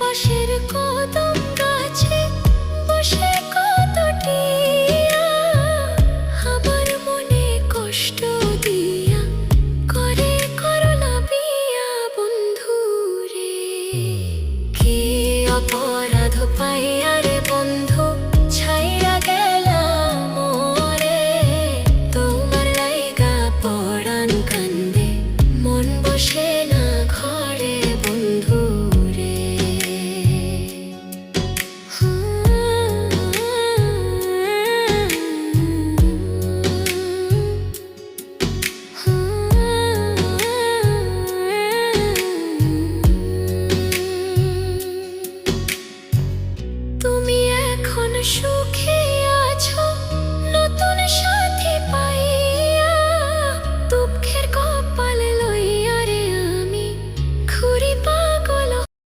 পাশের কদম গাছে বসে কত টিয়া আমার মনে কষ্ট দিয়া করে করলা বিয়া বন্ধু রে। কি অপরাধ পাইয়া রে